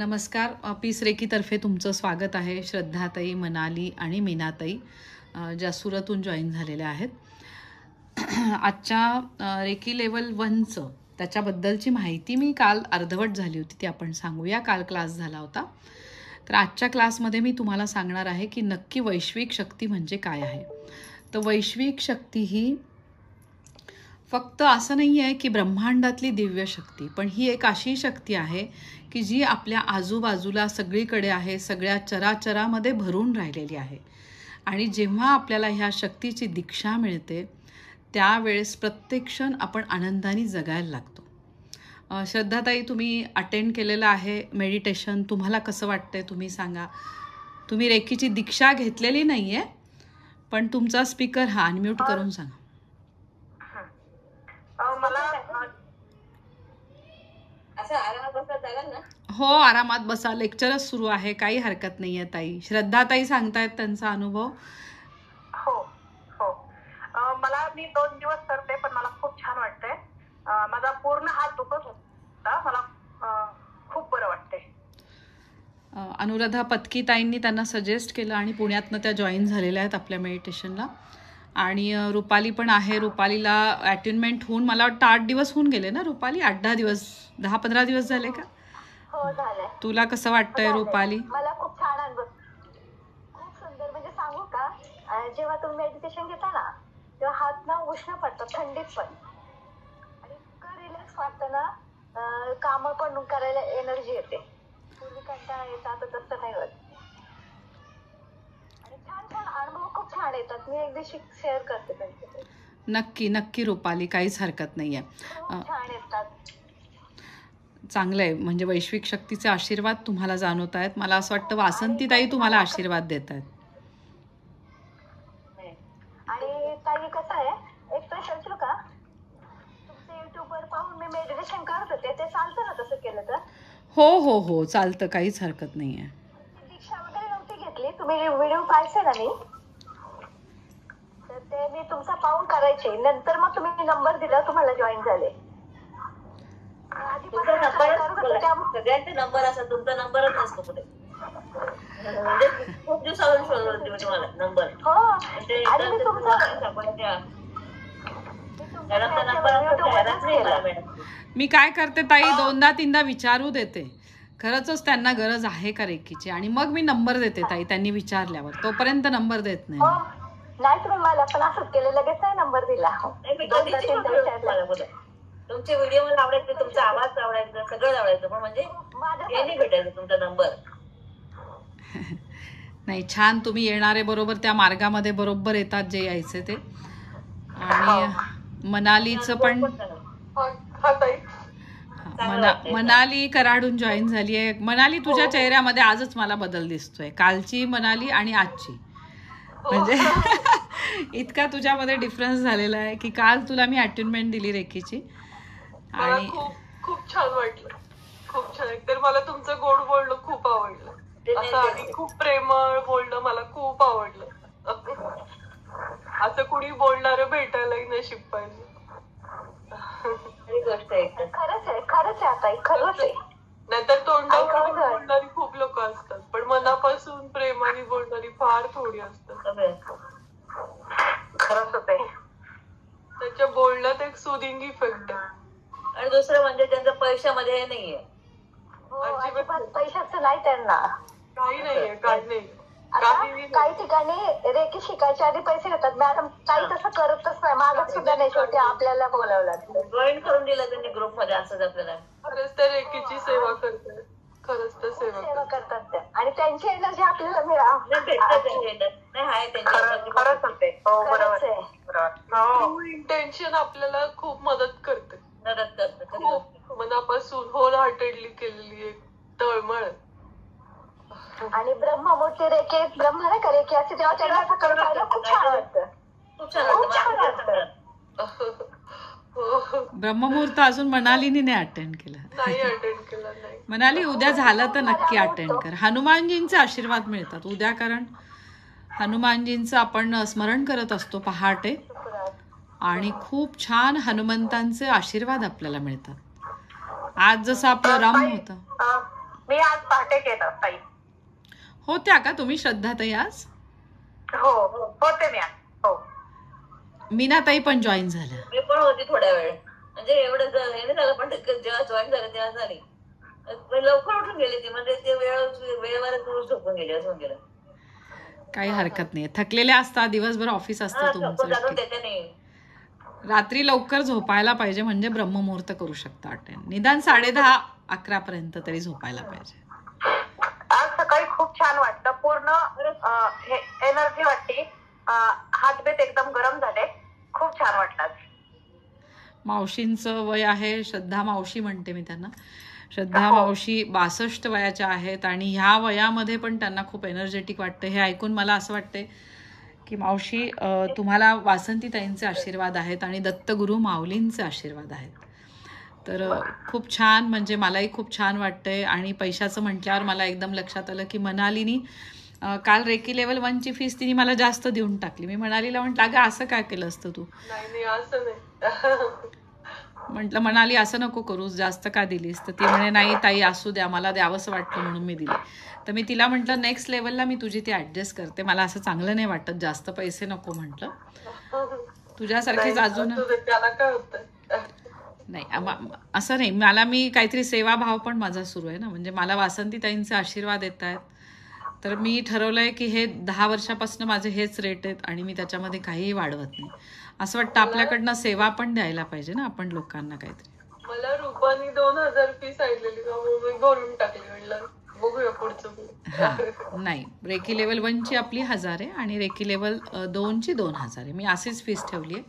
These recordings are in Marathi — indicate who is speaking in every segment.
Speaker 1: नमस्कार. पीस रेकीतर्फे तुमचं स्वागत आहे. श्रद्धाताई, मनाली आणि मीनाताई ज्या सुरतहून जॉईन झालेल्या आहेत. आजच्या रेकी लेवल 1चं त्याच्याबद्दलची माहिती मी काल अर्धवट झाली होती, ती आपण सांगूया. काल क्लास झाला होता. तर आजच्या क्लासमध्ये मी तुम्हाला सांगणार आहे की नक्की वैश्विक शक्ती म्हणजे काय आहे. तर वैश्विक शक्ती ही फक्त असं नाही आहे की ब्रह्मांडातली दिव्य शक्ती, पण ही एक अशी शक्ती आहे की जी आपल्या आजूबाजूला सगळीकडे आहे, सगळ्या चराचरामध्ये भरून राहिलेली आहे. आणि जेव्हा आपल्याला ह्या शक्तीची दीक्षा मिळते त्यावेळेस प्रत्येक क्षण आपण आनंदाने जगायला लागतो. श्रद्धाताई, तुम्ही अटेंड केलेलं आहे मेडिटेशन, तुम्हाला कसं वाटतंय तुम्ही सांगा. तुम्ही रेकीची दीक्षा घेतलेली नाही आहे, पण तुमचा स्पीकर हा अनम्यूट करून सांगा. हो, आरामात बसा. लेक्चरच सुरू आहे, काही हरकत नाहीये ताई. श्रद्धाताई सांगतायत त्यांचा अनुभव.
Speaker 2: हो हो, मी 2 दिवस करते, पण मला खूप छान वाटतंय. माझा पूर्ण हात दुखत होता, मला खूप बरं वाटतंय.
Speaker 1: अनुराधा पत्कीताईंनी त्यांना सजेस्ट केलं आणि पुण्यातनं त्या जॉईन झालेल्या आहेत आपल्या मेडिटेशनला. आणि रुपाली पण आहे. रुपालीला अटेनमेंट होऊन मला वाटतं 8 दिवस होऊन गेले ना रुपाली? 8-10 दिवस, 10-15 दिवस झाले का?
Speaker 2: हो झाले.
Speaker 1: तुला कसं वाटतंय रुपाली?
Speaker 2: मला खूप छान अनुभव, खूप सुंदर. म्हणजे सांगू का, जेव्हा तुम्ही मेडिटेशन घेता ना तेव्हा हात ना उष्ण पडतात, थंडीत पण, आणि इतकं रिलॅक्स वाटतं ना, कामं पण करायला एनर्जी येते. पूर्वी कंटाळा येतात, आता तसं नाही होत. आणि छान छान अनुभव खूप छान येतात. मी एक दिवशी शेअर करते त्यांच्याकडे.
Speaker 1: नक्की नक्की रुपाली, काहीच हरकत नाही आहे.
Speaker 2: छान येतात.
Speaker 1: चांगलं आहे. म्हणजे वैश्विक शक्तीचे आशीर्वाद तुम्हाला जाणवत आहेत. मला असं वाटतं वासंतीताई तुम्हाला आशीर्वाद देत आहेत.
Speaker 2: आणि ताई कसं आहे, एक प्रश्न विचारू का? तुमचे युट्यूबवर पाहून मी मेडिटेशन करत होते, ते चालतं ना तसं केलं तर?
Speaker 1: हो हो हो, चालतं, काहीच हरकत नाही आहे.
Speaker 2: दीक्षा वगैरे नव्हती घेतली, तुम्ही व्हिडिओ पाहिजे ना मी, तर ते मी तुमचा पाहून करायचे. नंतर मग तुम्ही नंबर दिला, तुम्हाला जॉईन झाले.
Speaker 3: सगळ्यांचे नंबर असतात, तुमचा नंबरच नसतो कुठे. म्हणजे खूप दिवसावरून शोधत होते मी तुम्हाला नंबर.
Speaker 2: हो, आणि मी तुमचा
Speaker 1: मी काय करते ताई, 2दा-3दा विचारू देते खरंच त्यांना गरज आहे का रेकीची, आणि मग मी नंबर देते ताई त्यांनी विचारल्यावर. तोपर्यंत नंबर देत नाही.
Speaker 2: नाही, तुम्ही मला पण असंच केलं, लगेच नाही नंबर दिला.
Speaker 3: तुमचे व्हिडिओ मला आवडायचे, तुमचा आवाज आवडायचा, सगळं आवडायचं, पण म्हणजे हे नाही भेटायचं तुमचा नंबर.
Speaker 1: नाही, छान. तुम्ही येणारे बरोबर त्या मार्गामध्ये बरोबर येतात जे यायचे ते. आणि मनालीचं पण, मनाली कराडून जॉईन झाली आहे. मनाली, तुझ्या चेहऱ्यामध्ये आजच मला बदल दिसतोय, कालची मनाली आणि आजची. म्हणजे इतका तुझ्यामध्ये डिफरन्स झालेला आहे की काल तुला मी अटेनमेंट दिली रेकीची, आणि
Speaker 4: खूप छान वाटलं, खूप छान. तर मला तुमचं गोड बोलणं खूप आवडलं, असं, आणि खूप प्रेमळ बोलणं मला खूप आवडलं. असं कुणी बोलणारं भेटायलाही नशीब पाहिजे.
Speaker 3: गोष्ट आहे.
Speaker 2: खरंच आहे, खरंच आहे ताई, खरंच आहे.
Speaker 4: नाहीतर तोंडावर बोलणारी खूप लोक असतात, पण मनापासून प्रेमाने बोलणारी फार थोडी असतात.
Speaker 2: खरंच होते.
Speaker 4: त्याच्या बोलण्यात एक सुदिंग इफेक्ट आहे.
Speaker 3: आणि दुसरं म्हणजे त्यांचं पैशामध्ये हे नाहीये,
Speaker 2: अजिबात पैशाचं नाही त्यांना,
Speaker 4: काही नाहीये, काही नाही.
Speaker 2: काही ठिकाणी रेकी शिकायच्या आधी पैसे घेतात. मॅडम काही तसं करतच नाही, मागत सुद्धा नाही, शेवटी आपल्याला बोलावलं,
Speaker 3: जॉईन करून दिलं त्यांनी ग्रुप मध्ये. असंच आपल्याला
Speaker 4: खरंच त्या रेकीची सेवा करतात, खरंच त्या सेवा
Speaker 2: करतात त्या, आणि त्यांची एनर्जी आपल्याला
Speaker 4: इंटेन्शन आपल्याला खूप मदत करते, मनापासून होल हार्टेडली केलेली एक तळमळ.
Speaker 2: आणि ब्रह्ममूर्ती रेकी, ब्रह्म नाही का रेकी असते, तेव्हा त्यांना असं करून राहिलं खूप छान वाटतं, खूप छान वाटतं.
Speaker 1: ब्रह्ममुहूर्त अजून मनालीने नाही अटेंड केला. मनाली, उद्या झालं तर नक्की अटेंड कर. हनुमानजींचे आशीर्वाद मिळतात उद्या, कारण हनुमानजींचं आपण स्मरण करत असतो पहाटे, आणि खूप छान हनुमंतांचे आशीर्वाद आपल्याला मिळतात. आज जसं आपलं राम होतं.
Speaker 2: मी आज पहाटे केलं ताई.
Speaker 1: होत्या का तुम्ही श्रद्धाताई आज?
Speaker 2: हो होते मी आज. हो
Speaker 1: मीनाताई पण जॉईन झाल्या.
Speaker 3: मी पण होती थोड्या वेळ, म्हणजे एवढं हे नाही झालं, पण जेव्हा जॉईन झालं तेव्हा झाली. लवकर उठून गेली ती, म्हणजे ते वेळेवर झोपून गेली, असं गेलं.
Speaker 1: काही हरकत नाही, थकलेल्या असता, दिवसभर ऑफिस असतं तुमचं.
Speaker 3: त्याच्याने
Speaker 1: रात्री लवकर झोपायला पाहिजे, म्हणजे ब्रह्ममुहूर्त करू शकता अटेंड. निदान 10:30-11 पर्यंत तरी झोपायला पाहिजे.
Speaker 2: आज सकाळी खूप छान वाटतं, पूर्ण एनर्जी वाटते, हातबीत एकदम गरम झाले, खूप छान वाटलं.
Speaker 1: मावशींचं वय आहे, श्रद्धा मावशी म्हणते मी त्यांना. श्रद्धा मावशी 62 वयाच्या आहेत आणि ह्या वयामध्ये पण त्यांना खूप एनर्जेटिक वाटतं. हे ऐकून मला असं वाटते की मावशी, तुम्हाला वासंतीताईंचे आशीर्वाद आहेत आणि दत्तगुरू माऊलींचे आशीर्वाद आहेत. तर खूप छान, म्हणजे मलाही खूप छान वाटतंय. आणि पैशाचं म्हटल्यावर मला एकदम लक्षात आलं की मनालीनी काल रेकी लेवल 1ची फीस तिने मला जास्त देऊन टाकली. मी मनालीला म्हटलं, अगं असं काय केलं असतं तू?
Speaker 4: नाही असं नाही.
Speaker 1: म्हटलं मनाली असं नको करूस, जास्त का दिलीस? तर ती म्हणे नाही ताई असू द्या, मला द्यावंसं वाटतं म्हणून मी दिली. तर मी तिला म्हटलं नेक्स्ट लेवलला मी तुझी ती ॲडजस्ट करते, मला असं चांगलं नाही वाटत, जास्त पैसे नको म्हटलं. तुझ्यासारखीच अजून
Speaker 4: त्याला काय होतं.
Speaker 1: नाही असं नाही, मी काहीतरी सेवाभाव पण माझा सुरू आहे ना, म्हणजे मला वासंतीताईंचे आशीर्वाद येत आहेत. तर मी ठरवलंय की हे 10 वर्षापासून माझे हेच रेट आहेत आणि मी त्याच्यामध्ये काहीही वाढवत नाही. असं वाटतं आपल्याकडनं सेवा पण द्यायला पाहिजे ना आपण लोकांना काहीतरी.
Speaker 4: मला रुपानी 2000 फी सांगितलेली, मी भरून टाकली. म्हणलं बघूया पुढचं.
Speaker 1: हा नाही, रेकी लेवल 1ची आपली 1000 आहे आणि रेकी लेवल 2ची 2000 आहे. मी अशीच फीस ठेवली आहे.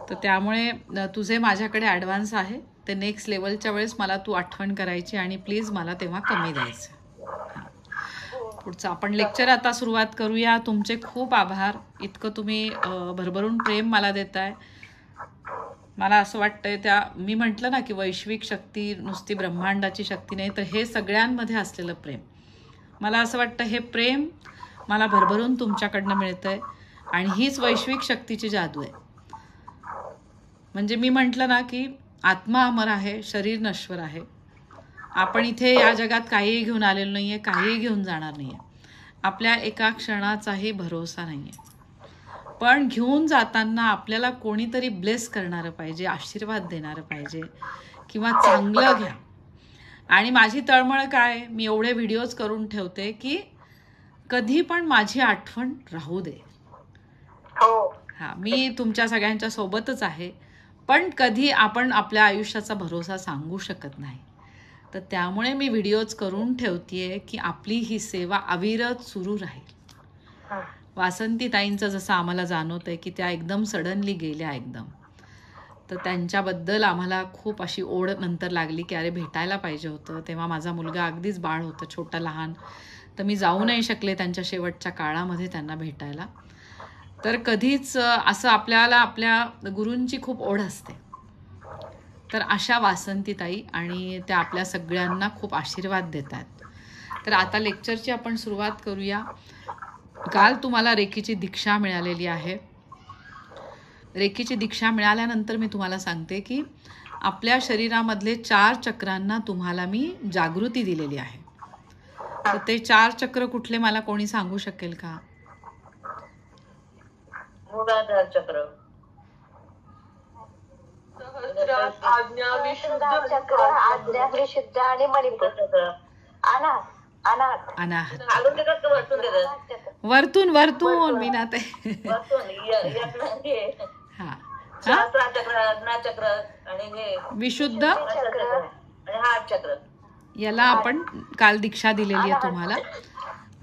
Speaker 1: तर त्यामुळे तुझे माझ्याकडे ॲडव्हान्स आहे, ते नेक्स्ट लेवलच्या वेळेस मला तू आठवण करायची आणि प्लीज मला तेव्हा कमी द्यायचं. पुढचं आपण लेक्चर आता सुरुवात करूया. तुमचे खूप आभार, इतकं तुम्ही भरभरून प्रेम मला देताय. मला असं वाटतंय मी म्हटलं ना की वैश्विक शक्ती नुसती ब्रह्मांडाची शक्ती नाही, तर हे सगळ्यांमध्ये असलेलं प्रेम. मला असं वाटतं हे प्रेम मला भरभरून तुमच्याकडनं मिळतंय आणि हीच वैश्विक शक्तीची जादू आहे. म्हणजे मी म्हटलं ना की आत्मा अमर आहे, शरीर नश्वर आहे. आपण इथे या जगात काहीही घेऊन आलेलो नाही आहे, काहीही घेऊन जाणार नाही आहे. आपल्या एका क्षणाचाही भरोसा नाही आहे. पण घेऊन जाताना आपल्याला कोणीतरी ब्लेस करणारं पाहिजे, आशीर्वाद देणारं पाहिजे, किंवा चांगलं घ्या. आणि माझी तळमळ काय, मी एवढे व्हिडिओज करून ठेवते की कधी पण माझी आठवण राहू दे. हां, मी तुमच्या सगळ्यांच्या सोबतच आहे, पण कधी आपण आपल्या आयुष्याचा भरोसा सांगू शकत नाही. तर त्यामुळे मी व्हिडिओज करून ठेवतेय की आपली ही सेवा अविरत सुरू राहील. वासंतीताईंचं जसं आम्हाला जाणवतंय की त्या एकदम सडनली गेल्या एकदम, तर त्यांच्याबद्दल आम्हाला खूप अशी ओढ नंतर लागली की अरे भेटायला पाहिजे होतं. तेव्हा माझा मुलगा अगदीच बाळ होतं, छोटा लहान, तर मी जाऊ नाही शकले त्यांच्या शेवटच्या काळामध्ये त्यांना भेटायला. तर कधीच असं आपल्याला आपल्या गुरूंची खूप ओढ असते. तर अशा वासंतीताई आणि त्या आपल्या सगळ्यांना खूप आशीर्वाद देतात. तर आता लेक्चरची आपण सुरुवात करूया. काल तुम्हाला रेकीची दीक्षा मिळालेली आहे. रेकीची दीक्षा मिळाल्यानंतर मी तुम्हाला सांगते की आपल्या शरीरामधले 4 चक्रांना तुम्हाला मी जागृती दिलेली आहे. तर ते 4 चक्र कुठले मला कोणी सांगू शकेल का?
Speaker 3: मूलाधार चक्र,
Speaker 4: आज्ञा,
Speaker 2: विशुद्ध आणि मणिपूर
Speaker 3: चक्र,
Speaker 2: अनाहत
Speaker 3: घालून देतात का वरतून देतात?
Speaker 1: वरतून मी ना ते हा
Speaker 3: चक्र, अग्नाचक्र आणि हे
Speaker 1: विशुद्ध
Speaker 3: आणि हार्ट चक्र,
Speaker 1: याला आपण काल दीक्षा दिलेली आहे तुम्हाला.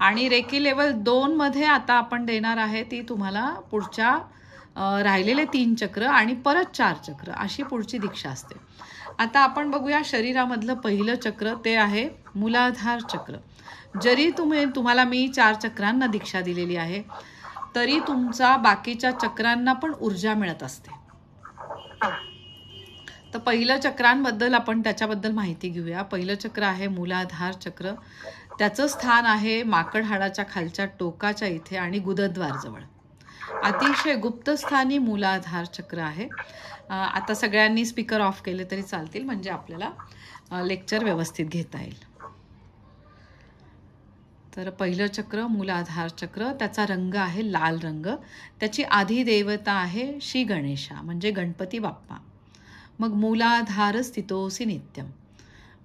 Speaker 1: आणि रेकी लेवल 2 मध्ये आता आपण देणार आहे ती तुम्हाला पुढच्या राहिलेले 3 चक्र आणि परत 4 चक्र, अशी पुढची दीक्षा असते. आता आपण बघूया शरीरामधलं पहिलं चक्र, ते आहे मूलाधार चक्र. जरी तुम्हाला मी 4 चक्रांना दीक्षा दिलेली आहे, तरी तुमचा बाकीच्या चक्रांना पण ऊर्जा मिळत असते. तर पहिलं चक्रांबद्दल आपण त्याच्याबद्दल माहिती घेऊया. पहिलं चक्र आहे मूलाधार चक्र. त्याचं स्थान आहे माकड हाडाच्या खालच्या टोकाच्या इथे आणि गुदद्वारजवळ. अतिशय गुप्त स्थानी मूलाधार चक्र आहे. आता सगळ्यांनी स्पीकर ऑफ केले तरी चालतील, म्हणजे आपल्याला लेक्चर व्यवस्थित घेता येईल. तर पहिलं चक्र मूलाधार चक्र, त्याचा रंग आहे लाल रंग. त्याची आधी देवता आहे श्री गणेशा म्हणजे गणपती बाप्पा. मग मूलाधार स्थितोसी नित्यम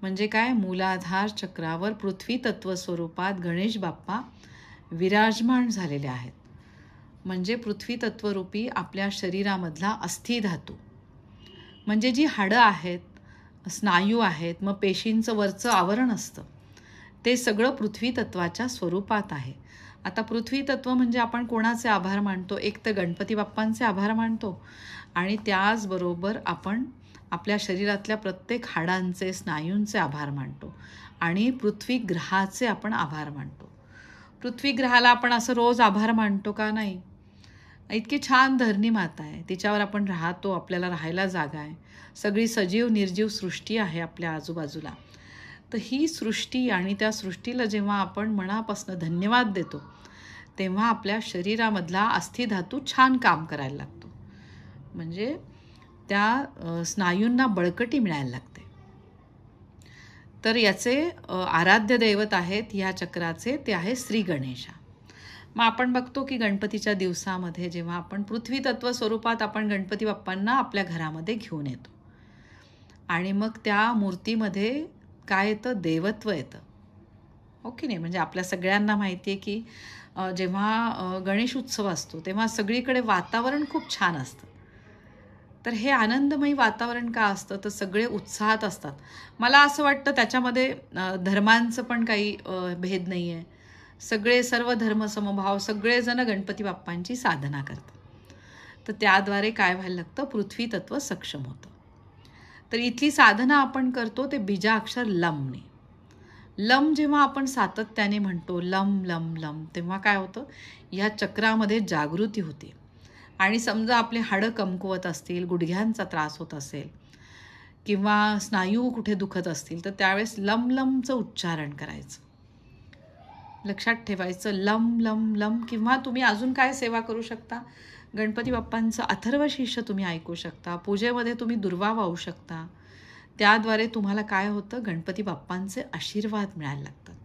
Speaker 1: म्हणजे काय, मूलाधार चक्रावर पृथ्वी तत्व स्वरूपात गणेश बाप्पा विराजमान झालेले आहेत. म्हणजे पृथ्वी तत्वरूपी आपल्या शरीरामधला अस्थिधातू म्हणजे जी हाडं आहेत, स्नायू आहेत, मग पेशींचं वरचं आवरण असतं, ते सगळं पृथ्वी तत्वाच्या स्वरूपात आहे. आता पृथ्वी तत्व म्हणजे आपण कोणाचे आभार मानतो, एक तर गणपती बाप्पांचे आभार मानतो आणि त्याचबरोबर आपण आपल्या शरीरातल्या प्रत्येक हाडांचे, स्नायूंचे आभार मानतो आणि पृथ्वी ग्रहाचे आपण आभार मानतो. पृथ्वी ग्रहाला आपण असं रोज आभार मानतो का? नाही. इतकी छान धरणी माता आहे, तिच्यावर आपण राहतो, आपल्याला राहायला जागा आहे, सगळी सजीव निर्जीव सृष्टी आहे आपल्या आजूबाजूला. तर ही सृष्टी आणि त्या सृष्टीला जेव्हा आपण मनापासून धन्यवाद देतो तेव्हा आपल्या शरीरामधला अस्थिधातू छान काम करायला लागतो. म्हणजे त्या स्नायूंना बळकटी मिळायला लागते. तर याचे आराध्य दैवत आहेत ह्या चक्राचे, ते आहे श्री गणेशा. मग आपण बघतो की गणपतीच्या दिवसामध्ये जेव्हा आपण पृथ्वी तत्व स्वरूपात आपण गणपती बाप्पांना आपल्या घरामध्ये घेऊन येतो आणि मग त्या मूर्तीमध्ये काय येतं, देवत्व येतं. हो की नाही? म्हणजे आपल्या सगळ्यांना माहिती आहे की जेव्हा गणेश उत्सव असतो तेव्हा सगळीकडे वातावरण खूप छान असतं. तर हे आनंदमयी वातावरण का असतं, तर सगळे उत्साहात असतात. मला असं वाटतं त्याच्यामध्ये धर्मांचं पण काही भेद नाही आहे. सगळे सर्व धर्म समभाव सगळेजण गणपती बाप्पांची साधना करतात. तर त्याद्वारे काय व्हायला लागतं, पृथ्वी तत्व सक्षम होतं. तर इथली साधना आपण करतो ते बीजाक्षर लमने. लम जेव्हा आपण सातत्याने म्हणतो लम लम लम, तेव्हा काय होतं, ह्या चक्रामध्ये जागृती होते. आणि समजा आपले हाडं कमकुवत असतील, गुडघ्यांचा त्रास होत असेल किंवा स्नायू कुठे दुखत असतील, तर त्यावेळेस लम लमचं उच्चारण करायचं. लक्षात ठेवायचं लम लम लम. किंवा तुम्ही अजून काय सेवा करू शकता, गणपती बाप्पांचं अथर्वशीर्ष तुम्ही ऐकू शकता, पूजेमध्ये तुम्ही दुर्वा वाहू शकता. त्याद्वारे तुम्हाला काय होतं, गणपती बाप्पांचे आशीर्वाद मिळायला लागतात.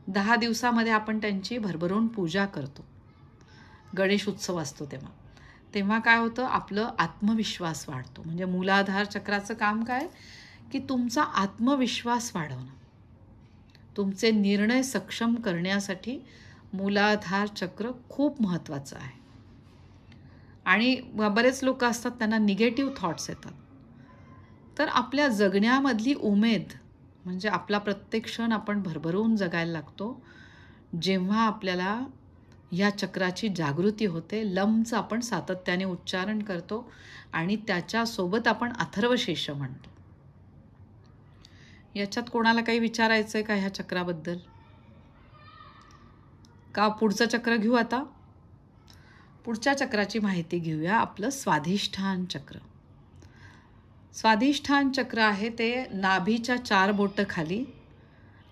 Speaker 1: 10 दिवसामध्ये आपण त्यांची भरभरून पूजा करतो. गणेश उत्सव असतो तेव्हा काय होतं, आपलं आत्मविश्वास वाढतो. म्हणजे मूलाधार चक्राचं काम काय, की तुमचा आत्मविश्वास वाढवणं. तुमचे निर्णय सक्षम करण्यासाठी मूलाधार चक्र खूप महत्त्वाचं आहे. आणि बरेच लोक असतात त्यांना निगेटिव्ह थॉट्स येतात. तर आपल्या जगण्यामधली उमेद म्हणजे आपला प्रत्येक क्षण आपण भरभरून जगायला लागतो जेव्हा आपल्याला या चक्राची जागृती होते. लमचं आपण सातत्याने उच्चारण करतो आणि त्याच्यासोबत आपण अथर्वशीर्ष म्हणतो. याच्यात कोणाला काही विचारायचं आहे का ह्या चक्राबद्दल? का पुढचं चक्र घेऊ आता? पुढच्या चक्राची माहिती घेऊया. आपलं स्वाधिष्ठान चक्र. स्वाधिष्ठान चक्र आहे ते नाभीच्या 4 बोटं खाली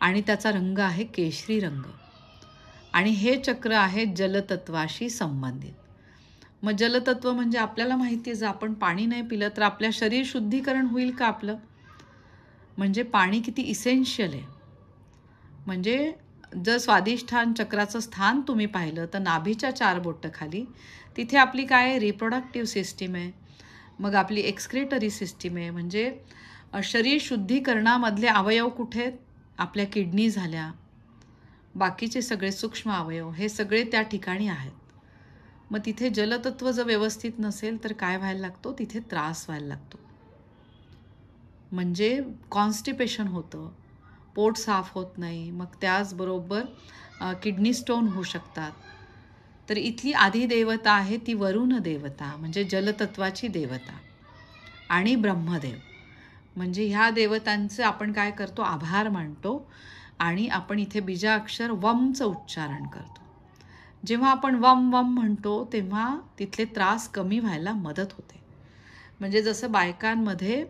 Speaker 1: आणि त्याचा रंग आहे केशरी रंग. आणि हे चक्र आहे जलतत्वाशी संबंधित. मग जलतत्व म्हणजे आपल्याला माहिती आहे, जर आपण पाणी नाही पिलं तर आपल्या शरीर शुद्धीकरण होईल का आपलं? म्हणजे पाणी किती इसेन्शियल आहे. म्हणजे जर स्वाधिष्ठान चक्राचं स्थान तुम्ही पाहिलं तर नाभीच्या 4 बोटं खाली तिथे आपली काय आहे, रिप्रोडक्टिव्ह सिस्टीम आहे. मग आपली एक्सक्रिटरी सिस्टीम आहे. म्हणजे शरीर शुद्धीकरणामधले अवयव कुठे आहेत? आपल्या किडनी झाल्या, बाकीचे सगळे सूक्ष्म अवयव हे सगळे त्या ठिकाणी आहेत. मग तिथे जलतत्व जर व्यवस्थित नसेल तर काय व्हायला लागतो, तिथे त्रास व्हायला लागतो. म्हणजे कॉन्स्टिपेशन होतं, पोट साफ होत नाही, मग त्याचबरोबर किडनी स्टोन होऊ शकतात. तर इथली आधी देवता आहे ती वरुण देवता म्हणजे जलतत्वाची देवता आणि ब्रह्मदेव. म्हणजे ह्या देवतांचे आपण काय करतो, आभार मानतो आणि आपण इथे बीजाक्षर वमचं उच्चारण करतो. जेव्हा आपण वम वम म्हणतो तेव्हा तिथले त्रास कमी व्हायला मदत होते. म्हणजे जसं बायकांमध्ये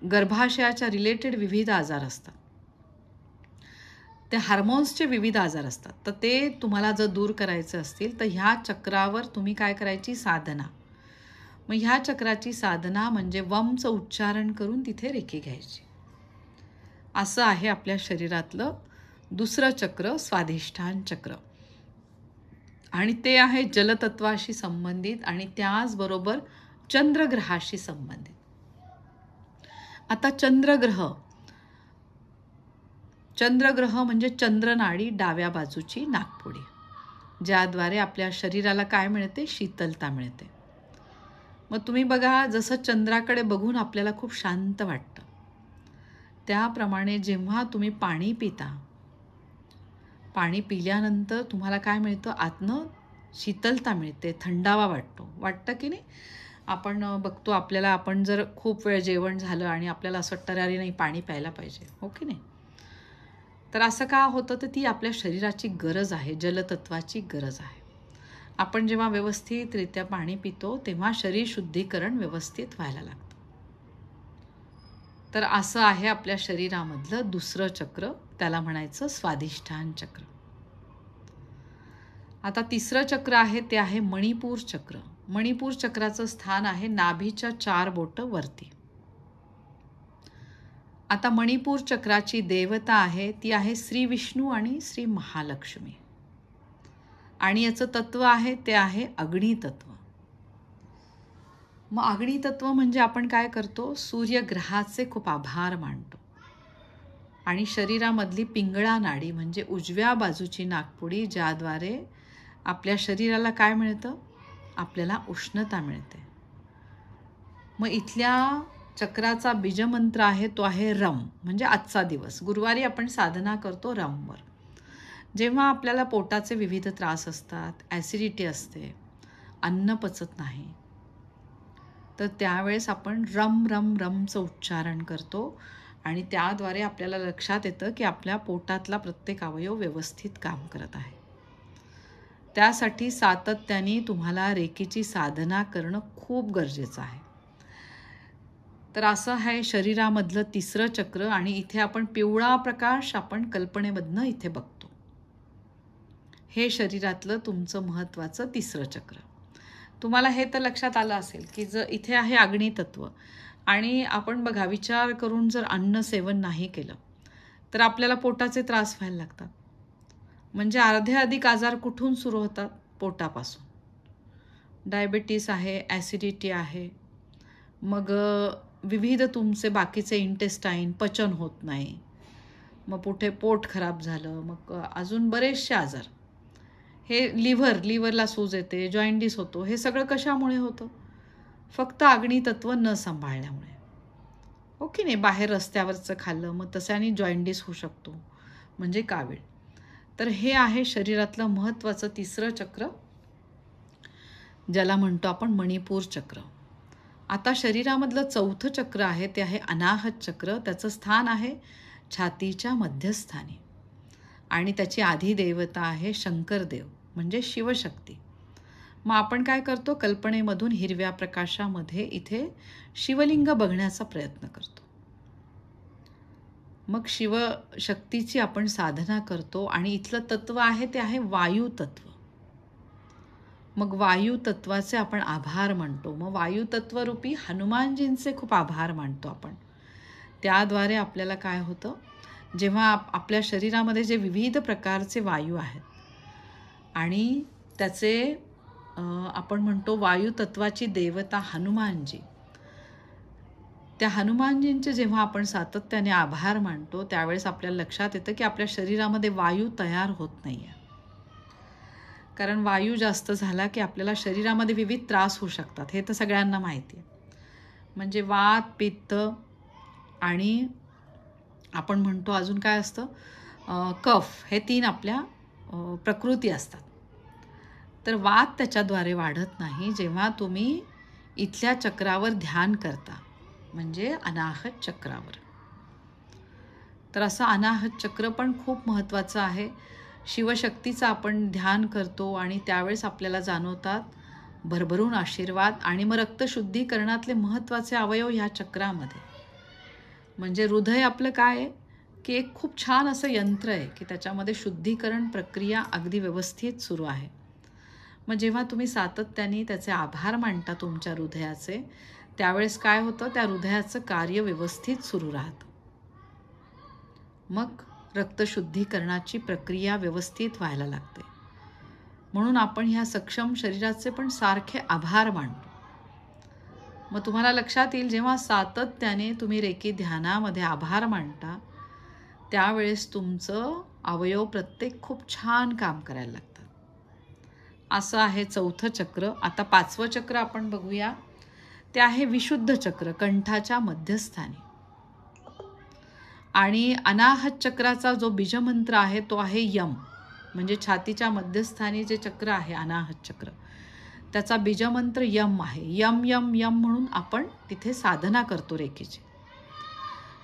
Speaker 1: गर्भाशयाच्या रिलेटेड विविध आजार असतात, ते हार्मोन्सचे विविध आजार असतात, तर ते तुम्हाला जर दूर करायचे असतील तर ह्या चक्रावर तुम्ही काय करायची, साधना. मग ह्या चक्राची साधना म्हणजे वमचं उच्चारण करून तिथे रेखी घ्यायची. असं आहे आपल्या शरीरातलं दुसरं चक्र स्वाधिष्ठान चक्र, आणि ते आहे जलतत्वाशी संबंधित आणि त्याचबरोबर चंद्रग्रहाशी संबंधित. आता चंद्रग्रह म्हणजे चंद्रनाडी, डाव्या बाजूची नाकपुडी, ज्याद्वारे आपल्या शरीराला काय मिळते? शीतलता मिळते. मग तुम्ही बघा, जसं चंद्राकडे बघून आपल्याला खूप शांत वाटतं, त्याप्रमाणे जेव्हा तुम्ही पाणी पिता, पाणी पिल्यानंतर तुम्हाला काय मिळतं? आतनं शीतलता मिळते, थंडावा वाटतं की नाही? आपण बघतो, आपल्याला आपण जर खूप वेळ जेवण झालं आणि आपल्याला असं वाटतं अरे नाही पाणी प्यायला पाहिजे, हो की नाही? तर असं का होतं? तर ती आपल्या शरीराची गरज आहे, जलतत्वाची गरज आहे. आपण जेव्हा व्यवस्थितरित्या पाणी पितो तेव्हा शरीर शुद्धीकरण व्यवस्थित व्हायला लागतं. तर असं आहे आपल्या शरीरामधलं दुसरं चक्र, त्याला म्हणायचं स्वाधिष्ठान चक्र. आता तिसरं चक्र आहे ते आहे मणिपूर चक्र. मणिपूर चक्राचं स्थान आहे नाभीच्या 4 बोटं वरती. आता मणिपूर चक्राची देवता आहे ती आहे श्री विष्णू आणि श्री महालक्ष्मी, आणि याचं तत्व आहे ते आहे अग्नितत्व. मग अग्नितत्व म्हणजे आपण काय करतो? सूर्यग्रहाचे खूप आभार मानतो, आणि शरीरामधली पिंगळा नाडी म्हणजे उजव्या बाजूची नाकपुडी, ज्याद्वारे आपल्या शरीराला काय मिळतं? आपल्याला उष्णता मिळते. मग इथल्या चक्राचा बीजमंत्र आहे तो आहे रम, म्हणजे आजचा दिवस. गुरुवारी आपण साधना करतो रमवर. जेव्हा आपल्याला पोटाचे विविध त्रास असतात, ॲसिडिटी असते, अन्न पचत नाही, तर त्यावेळेस आपण रम रम रमचं उच्चारण करतो, आणि त्याद्वारे आपल्याला लक्षात येतं की आपल्या पोटातला प्रत्येक अवयव व्यवस्थित काम करत आहे. त्यासाठी सातत्याने तुम्हाला रेकीची साधना करणं खूप गरजेचं आहे. तर असं आहे शरीरामधलं तिसरं चक्र, आणि इथे आपण पिवळा प्रकाश आपण कल्पनेमधनं इथे बघतो. हे शरीरातलं तुमचं महत्त्वाचं तिसरं चक्र. तुम्हाला हे तर लक्षात आलं असेल की जर इथे आहे अग्नितत्व, आणि आपण बघा विचार करून जर अन्न सेवन नाही केलं तर आपल्याला पोटाचे त्रास व्हायला लागतात. म्हणजे अर्धे अधिक आजार कुठून सुरू होतात? पोटापासून. डायबिटीस आहे, ॲसिडिटी आहे, मग विविध तुमचे बाकीचे इंटेस्टाईन, पचन होत नाही, मग कुठे पोट खराब झालं, मग अजून बरेचसे आजार. हे लिव्हरला सूज येते, जॉइंडिस होतो. हे सगळं कशामुळे होतं? फक्त अग्नितत्व न सांभाळल्यामुळे, हो की नाही? बाहेर रस्त्यावरचं खाल्लं मग तशाने जॉइंडिस होऊ शकतो, म्हणजे कावीळ. तर हे आहे शरीरातलं महत्त्वाचं तिसरं चक्र, ज्याला म्हणतो आपण मणिपूर चक्र. आता शरीरामधलं चौथं चक्र आहे ते आहे अनाहत चक्र. त्याचं स्थान आहे छातीच्या मध्यस्थानी, आणि त्याची आधिदेवता आहे शंकरदेव म्हणजे शिवशक्ती. मग आपण काय करतो? कल्पनेमधून हिरव्या प्रकाशामध्ये इथे शिवलिंग बघण्याचा प्रयत्न करतो. मग शिवशक्तीची आपण साधना करतो, आणि इथलं तत्व आहे ते आहे वायू तत्व. मग वायू तत्वाचे आपण आभार मानतो. मग वायू तत्वरूपी हनुमानजींचे खूप आभार मानतो आपण. त्याद्वारे आपल्याला काय होतं? जेव्हा आपल्या शरीरामध्ये जे विविध प्रकारचे वायू आहेत, आणि त्याचे आपण म्हणतो वायू तत्वाची देवता हनुमानजी, त्या हनुमानजींचे जेव्हा आपण सातत्याने आभार मानतो त्यावेळेस आपल्याला लक्षात येतं की आपल्या शरीरामध्ये वायू तयार होत नाही आहे. कारण वायू जास्त झाला की आपल्याला शरीरामध्ये विविध त्रास होऊ शकतात, हे तर सगळ्यांना माहिती आहे. म्हणजे वात, पित्त, आणि आपण म्हणतो अजून काय असतं? कफ, हे 3 आपल्या प्रकृती असतात. तर वात त्याच्याद्वारे वाढत नाही जेव्हा तुम्ही इथल्या चक्रावर ध्यान करता, म्हणजे अनाहत चक्रावर. तर असं अनाहत चक्र पण खूप महत्त्वाचं आहे. शिवशक्तीचं आपण ध्यान करतो आणि त्यावेळेस आपल्याला जाणवतात भरभरून आशीर्वाद, आणि मग रक्तशुद्धीकरणातले महत्त्वाचे अवयव ह्या चक्रामध्ये. म्हणजे हृदय आपलं काय आहे की एक खूप छान असं यंत्र आहे की त्याच्यामध्ये शुद्धीकरण प्रक्रिया अगदी व्यवस्थित सुरू आहे. मग जेव्हा तुम्ही सातत्याने त्याचे आभार मानता तुमच्या हृदयाचे, त्यावेळेस काय होतं? त्या हृदयाचं कार्य व्यवस्थित सुरू राहतं. मग रक्तशुद्धीकरणाची प्रक्रिया व्यवस्थित व्हायला लागते. म्हणून आपण ह्या सक्षम शरीराचे पण सारखे आभार मानतो. मग तुम्हाला लक्षात येईल, जेव्हा सातत्याने तुम्ही रेकी ध्यानामध्ये आभार मानता त्यावेळेस तुमचं अवयव प्रत्येक खूप छान काम करायला लागतात. असं आहे चौथं चक्र. आता पाचवं चक्र आपण बघूया. ते आहे विशुद्ध चक्र, कंठाच्या मध्यस्थानी. आणि अनाहत चक्राचा जो बीजमंत्र आहे तो आहे यम. म्हणजे छातीच्या मध्यस्थानी जे चक्र आहे अनाहत चक्र, त्याचा बीजमंत्र यम आहे. यम यम यम म्हणून आपण तिथे साधना करतो रेकीची.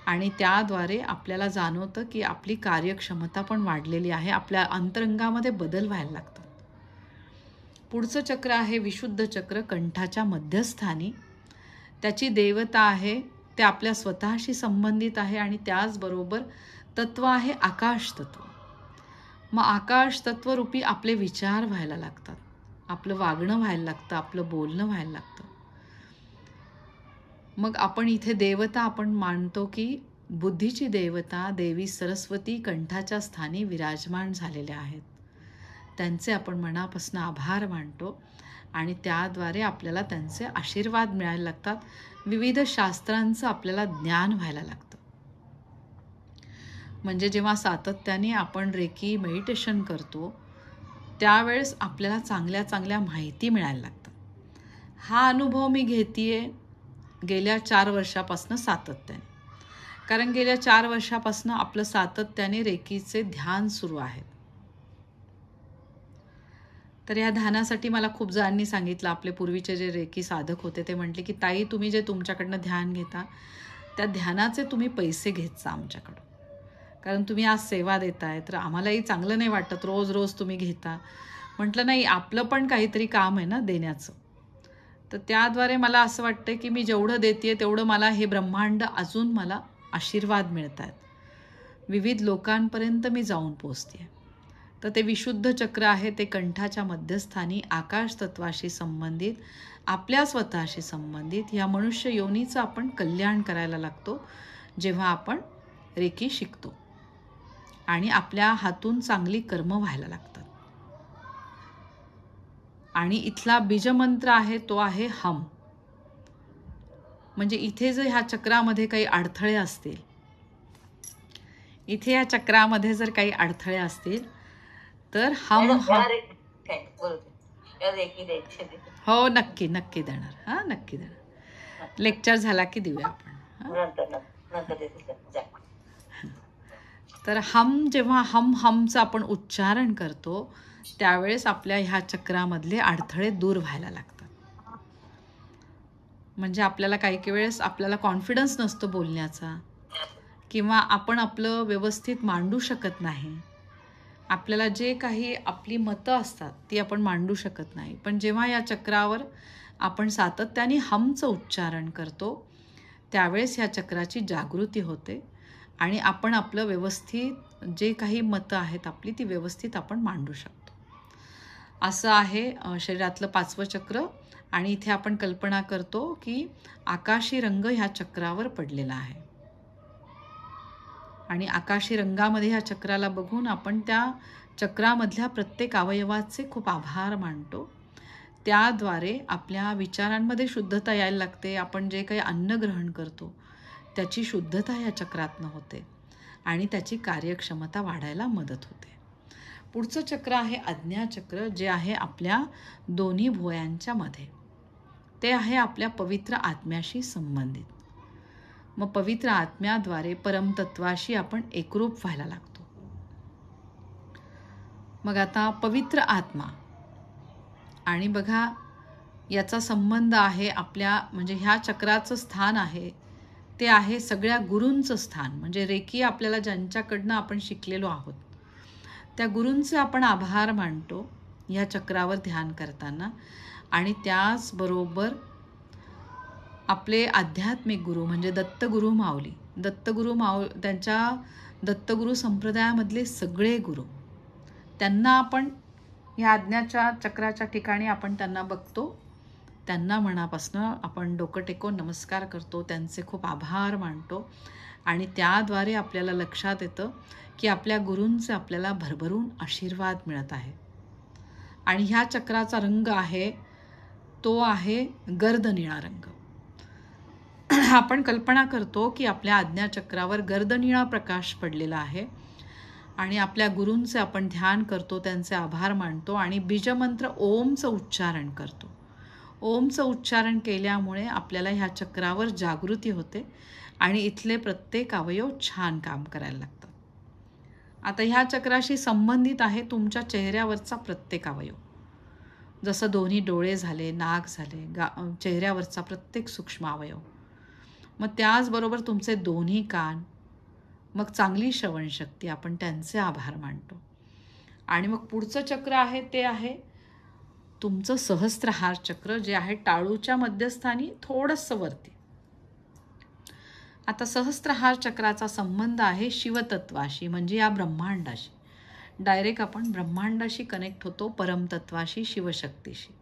Speaker 1: आणि त्याद्वारे आपल्याला जाणवतं की आपली कार्यक्षमता पण वाढलेली आहे. आपल्या अंतरंगामध्ये बदल व्हायला लागतात. पुढचं चक्र आहे विशुद्ध चक्र, कंठाच्या मध्यस्थानी. त्याची देवता आहे, ते आपल्या स्वतःशी संबंधित आहे. आणि त्याचबरोबर तत्व आहे आकाश तत्व. मग आकाश तत्वरूपी आपले विचार व्हायला लागतात, आपलं वागणं व्हायला लागतं, आपलं बोलणं व्हायला लागतं. मग आपण इथे देवता आपण मानतो की बुद्धीची देवता देवी सरस्वती कंठाच्या स्थानी विराजमान झालेल्या आहेत. त्यांचे आपण मनापासून आभार मानतो आणि त्याद्वारे आपल्याला त्यांचे आशीर्वाद मिळायला लागतात. विविध शास्त्रांचं आपल्याला ज्ञान व्हायला लागतं. म्हणजे जेव्हा सातत्याने आपण रेकी मेडिटेशन करतो त्यावेळेस आपल्याला चांगल्या चांगल्या माहिती मिळायला लागतात. हा अनुभव मी घेतेय गेल्या 4 वर्षापासून सातत्याने. कारण गेल्या 4 वर्षापासून आपलं सातत्याने रेकीचे ध्यान सुरू आहेत. तर या ध्यानासाठी मला खूप जणांनी सांगितलं, आपले पूर्वीचे जे रेकी साधक होते ते म्हटले की ताई तुम्ही जे तुमच्याकडनं ध्यान घेता त्या ध्यानाचे तुम्ही पैसे घेत जा आमच्याकडून. कारण तुम्ही आज सेवा देताय तर आम्हालाही चांगलं नाही वाटत रोज रोज तुम्ही घेता. म्हटलं नाही, आपलं पण काहीतरी काम आहे ना देण्याचं. तर त्याद्वारे मला असं वाटतं की मी जेवढं देते तेवढं मला हे ब्रह्मांड अजून मला आशीर्वाद मिळत आहेत. विविध लोकांपर्यंत मी जाऊन पोचते. तर ते विशुद्ध चक्र आहे, ते कंठाच्या मध्यस्थानी आकाश तत्वाशी संबंधित, आपल्या स्वतःशी संबंधित या मनुष्य योनीचं आपण कल्याण करायला लागतो जेव्हा आपण रेकी शिकतो. आणि आपल्या हातून चांगली कर्म व्हायला लागतात. आणि इथला बीजमंत्र आहे तो आहे हम. म्हणजे इथे जर ह्या चक्रामध्ये काही अडथळे असतील, इथे या चक्रामध्ये जर काही अडथळे असतील तर हम हो नक्की नक्की देणार. हां नक्की देणार. लेक्चर झाला की देऊया आपण. तर हम जेव्हा हमचं आपण उच्चारण करतो त्यावेळेस आपल्या ह्या चक्रामधले अडथळे दूर व्हायला लागतात. म्हणजे आपल्याला काही वेळेस आपल्याला कॉन्फिडन्स नसतो बोलण्याचा, किंवा आपण आपलं व्यवस्थित मांडू शकत नाही. आपल्याला जे काही आपली मतं असतात ती आपण मांडू शकत नाही. पण जेव्हा या चक्रावर आपण सातत्याने हमचं उच्चारण करतो त्यावेळेस ह्या चक्राची जागृती होते आणि आपण आपलं व्यवस्थित जे काही मतं आहेत आपली ती व्यवस्थित आपण मांडू शकतो. असं आहे शरीरातलं 5वं चक्र. आणि इथे आपण कल्पना करतो की आकाशी रंग ह्या चक्रावर पडलेला आहे. आणि आकाशी रंगामध्ये ह्या चक्राला बघून आपण त्या चक्रामधल्या प्रत्येक अवयवाचे खूप आभार मानतो. त्याद्वारे आपल्या विचारांमध्ये शुद्धता यायला लागते. आपण जे काही अन्न ग्रहण करतो त्याची शुद्धता या चक्रातनं होते आणि त्याची कार्यक्षमता वाढायला मदत होते. पुढचं चक्र आहे आज्ञाचक्र, जे आहे आपल्या दोन्ही भुवयांच्या मध्ये. ते आहे आपल्या पवित्र आत्म्याशी संबंधित. मग पवित्र आत्म्याद्वारे परमतत्वाशी आपण एकरूप व्हायला लागतो. मग आता पवित्र आत्मा आणि बघा याचा संबंध आहे आपल्या, म्हणजे ह्या चक्राचं स्थान आहे ते आहे सगळ्या गुरूंचं स्थान. म्हणजे रेकी आपल्याला ज्यांच्याकडनं आपण शिकलेलो आहोत त्या गुरूंचे आपण आभार मानतो या चक्रावर ध्यान करताना. आणि त्याचबरोबर आपले आध्यात्मिक गुरु म्हणजे दत्तगुरु माऊली, त्यांच्या दत्तगुरु संप्रदायामधले सगळे गुरु, त्यांना आपण या आज्ञाच्या चक्राच्या ठिकाणी आपण त्यांना बघतो त्यांना मनापासनं आपण डोकं टेकून नमस्कार करतो, त्यांचे खूप आभार मानतो आणि त्याद्वारे आपल्याला लक्षात येतं की आपल्या गुरूंचे आपल्याला भरभरून आशीर्वाद मिळत आहे. आणि ह्या चक्राचा रंग आहे तो आहे गर्द निळा रंग. आपण कल्पना करतो की आपल्या आज्ञाचक्रावर गर्द निळा प्रकाश पडलेला आहे आणि आपल्या गुरूंचे आपण ध्यान करतो, त्यांचे आभार मानतो आणि बीजमंत्र ओमचं उच्चारण करतो. ओमचं उच्चारण केल्यामुळे आपल्याला ह्या चक्रावर जागृती होते आणि इथले प्रत्येक अवयव छान काम करायला लागतात. आता ह्या चक्राशी संबंधित आहे तुमच्या चेहऱ्यावरचा प्रत्येक अवयव, जसं दोन्ही डोळे झाले, नाक झाले, चेहऱ्यावरचा प्रत्येक सूक्ष्म अवयव. मग त्याचबरोबर तुमचे दोन्ही कान, मग चांगली श्रवणशक्ती, आपण त्यांचे आभार मानतो. आणि मग पुढचं चक्र आहे ते आहे तुमचं सहस्त्रहार चक्र, जे आहे टाळूच्या मध्यस्थानी थोडंसं वरती. आता सहस्त्रहार चक्राचा संबंध आहे शिवतत्वाशी, म्हणजे या ब्रह्मांडाशी. डायरेक्ट आपण ब्रह्मांडाशी कनेक्ट होतो, परमतत्वाशी, शिवशक्तीशी.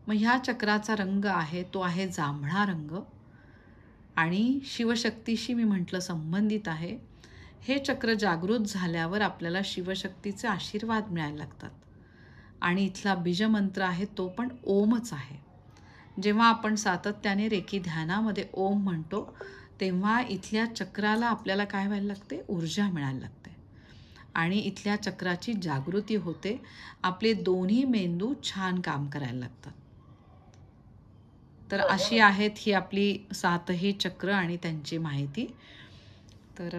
Speaker 1: मग ह्या चक्राचा रंग आहे तो आहे जांभळा रंग आणि शिवशक्तीशी मी म्हटलं संबंधित आहे. हे चक्र जागृत झाल्यावर आपल्याला शिवशक्तीचे आशीर्वाद मिळायला लागतात आणि इथला बीजमंत्र आहे तो पण ओमच आहे. जेव्हा आपण सातत्याने रेकी ध्यानामध्ये ओम म्हणतो तेव्हा इथल्या चक्राला आपल्याला काय व्हायला लागते, ऊर्जा मिळायला लागते आणि इथल्या चक्राची जागृती होते. आपले दोन्ही मेंदू छान काम करायला लागतात. तर अशी आहेत ही आपली 7ही चक्र आणि त्यांची माहिती. तर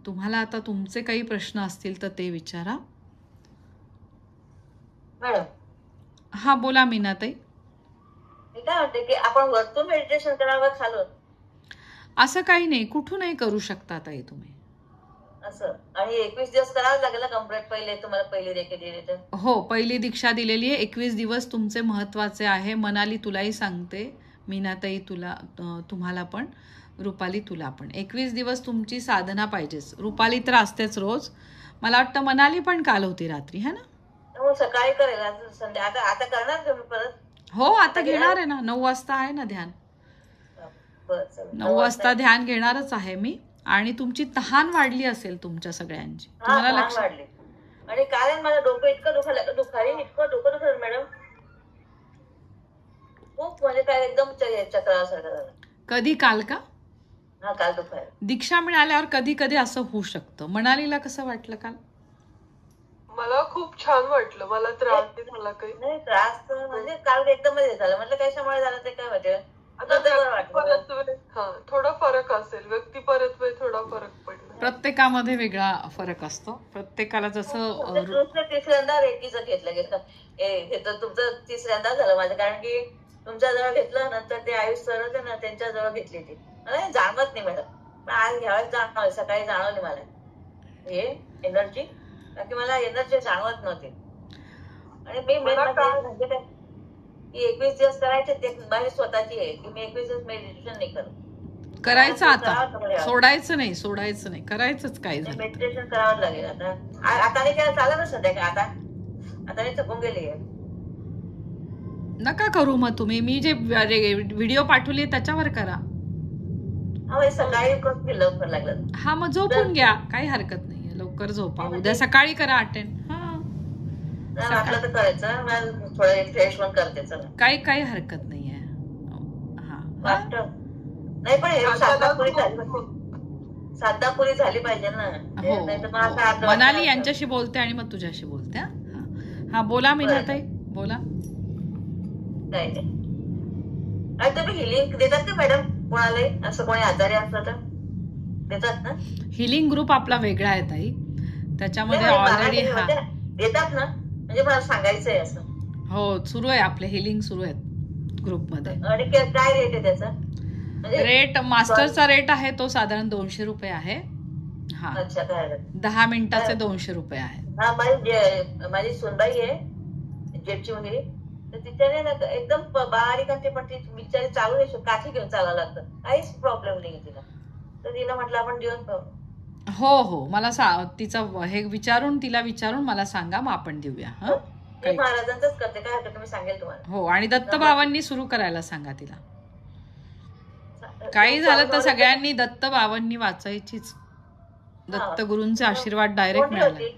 Speaker 1: तुम्हाला आता तुमचे काही प्रश्न असतील तर ते विचारा.
Speaker 3: मॅडम
Speaker 1: हा बोला मीनाताई.
Speaker 3: मी काय म्हणते की आपण वरतून मेडिटेशन करावं खालून?
Speaker 1: असं काही नाही, कुठूनही करू शकता ताई तुम्ही
Speaker 3: असं. आणि 21 दिवस करावं लागेल ना कम्प्लीट? पहिले तुम्हाला पहिली रेकी दिली तर?
Speaker 1: हो, पहिली दीक्षा दिलेली आहे. 21 दिवस तुमचे महत्त्वाचे आहे. मनाली तुलाही सांगते, मीनाताई तुम्हाला पण, रुपाली तुला पण 21 दिवस तुमची साधना पाहिजेच. रुपाली तर असतेच रोज, मला वाटतं मनाली पण काल होती रात्री, है ना?
Speaker 3: हो, सकाळी करेल. संध्या आता करणार तुम्ही परत?
Speaker 1: हो, आता घेणार आहे ना. 9 वाजता आहे ना ध्यान. 9 वाजता ध्यान घेणारच आहे मी. आणि तुमची तहान वाढली असेल तुमच्या सगळ्यांची, तुम्हाला लक्ष
Speaker 3: वाढली. आणि काय माझं डोकं इतकं दुखायला इतकं डोकं दुखलं मॅडम, खूप म्हणजे काय एकदम चक्रासारखं झालं.
Speaker 1: कधी? काल का?
Speaker 3: हा, काल दुखायला.
Speaker 1: दीक्षा मिळाल्यावर कधी कधी असं होऊ शकतं. मनालीला कसं वाटलं काल?
Speaker 4: मला खूप छान वाटलं. मला त्रास नाही झाला काही.
Speaker 3: नाही, त्रास तर म्हणजे काल एकदम झालं. म्हटलं कशामुळे झालं ते काय वाटेल.
Speaker 4: थोडा फरक असेल, व्यक्ती परत थोडा फरक पडला.
Speaker 1: प्रत्येकामध्ये वेगळा फरक असतो. प्रत्येकाला जसं
Speaker 3: तिसऱ्यांदा रेकीचं घेतलं हे तर तुमचं तिसऱ्यांदा झालं माझं. कारण की तुमच्या जवळ घेतलं नंतर ते आयुष सर होते ना, त्यांच्या जवळ घेतली ती. मला जाणवत नाही मॅडम, पण आज घ्यावेच जाणवलं. सकाळी जाणवली मला हे एनर्जी, कारण की मला एनर्जी जाणवत नव्हती. आणि मी म्हणजे काय 21 दिवस करायचे ते माझी स्वतःची आहे की मी 21 दिवस मेडिटेशन नाही करत.
Speaker 1: करायचं आता, सोडायचं नाही, करायचंच. काय झालं
Speaker 3: मेडिटेशन करावं लागेल. आता नाही केलं चालेल ना सध्या का? आता नाही थकून गेली आहे.
Speaker 1: नका करू मग तुम्ही. मी जे व्हिडिओ पाठवली त्याच्यावर करा.
Speaker 3: हा, सकाळी लवकर लागलं.
Speaker 1: हा, मग झोपून घ्या, काही हरकत नाहीये. लवकर झोपा, उद्या सकाळी करा अटेंड.
Speaker 3: आपलं तर करायचं, थोडं फ्रेश पण करते.
Speaker 1: काही हरकत नाहीये.
Speaker 3: नाही पण साधना पुरी झाली पाहिजे ना.
Speaker 1: हो, मनाली यांच्याशी बोलते आणि मग तुझ्याशी बोलते. हा बोला मीनाताई, बोला.
Speaker 3: नाही तुम्ही हिलिंग देतात का मॅडम कोणालाही? असं कोणी आजारी असलं तर देतात ना?
Speaker 1: हिलिंग ग्रुप आपला वेगळा आहे ताई, त्याच्यामध्ये ऑलरेडी
Speaker 3: देतात ना. म्हणजे मला सांगायचंय असं.
Speaker 1: हो, सुरू आहे आपले हिलिंग सुरू आहेत ग्रुपमध्ये.
Speaker 3: आणि काय रेट आहे त्याचा?
Speaker 1: रेट मास्टरचा रेट आहे तो साधारण 200 रुपये आहे. हा, 10 मिनिटाचे 200 रुपये आहे.
Speaker 3: हा, माझी सुनबाई आहे जेटची मुलगी, तर तिच्याने ना एकदम बारीक असते पण ती बिचारी चालू नाही, काठी घेऊन चालावं लागतं. काहीच प्रॉब्लेम नाही तिला. तर तिला म्हटलं आपण देऊन पाहू.
Speaker 1: हो, मला तिचं हे विचारून तिला विचारून मला सांगा, मग आपण देऊया. काही
Speaker 3: महाराजांचंच करते, काय हरकत, मी सांगेल तुम्हाला.
Speaker 1: हो, आणि दत्तबाबांनी सुरू करायला सांगा तिला. काही झालं तर सगळ्यांनी दत्तबाबांनी वाचायचीच. दत्तगुरूंचे आशीर्वाद डायरेक्ट
Speaker 3: तोंडी
Speaker 1: मिळाले.
Speaker 3: होती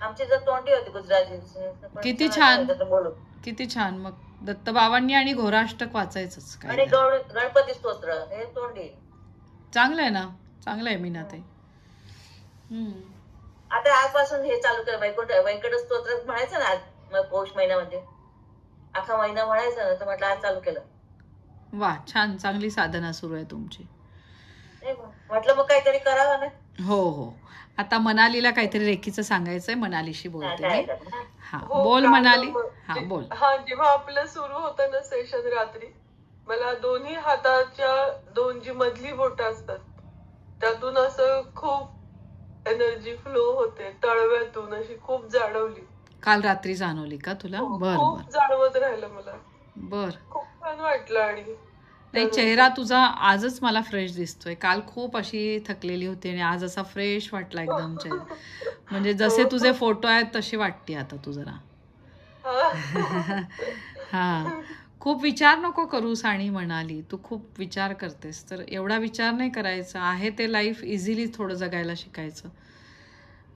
Speaker 3: आमची, जर तोंडी होती गुजराती, पण
Speaker 1: किती
Speaker 3: चला
Speaker 1: छान.
Speaker 3: काय होतं, बोलू.
Speaker 1: किती छान. मग दत्तबाबांनी आणि घोराष्टक वाचायचंच.
Speaker 3: आणि
Speaker 1: काय
Speaker 3: गणपती स्तोत्र हे तोंडी.
Speaker 1: चांगलं आहे ना, चांगलं आहे मीनाताई.
Speaker 3: आता आजपासून हे चालू कर, व्यंकट स्तोत्र म्हणायचं ना आज, मग पौष महिन्यामध्ये अख्खा महिना म्हणायचं ना, तर म्हटलं आज चालू केलं.
Speaker 1: वा, छान, चांगली साधना सुरू आहे तुमची.
Speaker 3: म्हटलं मग काहीतरी करावं ना.
Speaker 1: हो हो. आता मनालीला काहीतरी रेखीचं सांगायचंय, मनालीशी बोलते मी. हा,
Speaker 4: हो,
Speaker 1: बोल
Speaker 4: काल
Speaker 1: मनाली.
Speaker 4: मग
Speaker 1: हा, बोल.
Speaker 4: जेव्हा आपलं सुरू होतं ना सेशन रात्री, मला दोन्ही हाताच्या दोन जी मधली बोटं असतात त्यातून असं खूप एनर्जी फ्लो होते, तळव्यातून अशी खूप जाणवली.
Speaker 1: काल रात्री जाणवली का तुला? बर
Speaker 4: खूप
Speaker 1: बर
Speaker 4: जाणवत राहिलं मला,
Speaker 1: बर.
Speaker 4: खूप छान वाटलं. आणि
Speaker 1: नाही, चेहरा तुझा आजच मला फ्रेश दिसतोय. काल खूप अशी थकलेली होती आणि आज असा फ्रेश वाटला एकदम चेहरा. म्हणजे जसे तुझे फोटो आहेत तशी वाटते आता तू जरा. हा, खूप विचार नको करूस. आणि म्हणाली तू खूप विचार करतेस, तर एवढा विचार नाही करायचा आहे. ते लाईफ इझिली थोडं जगायला शिकायचं.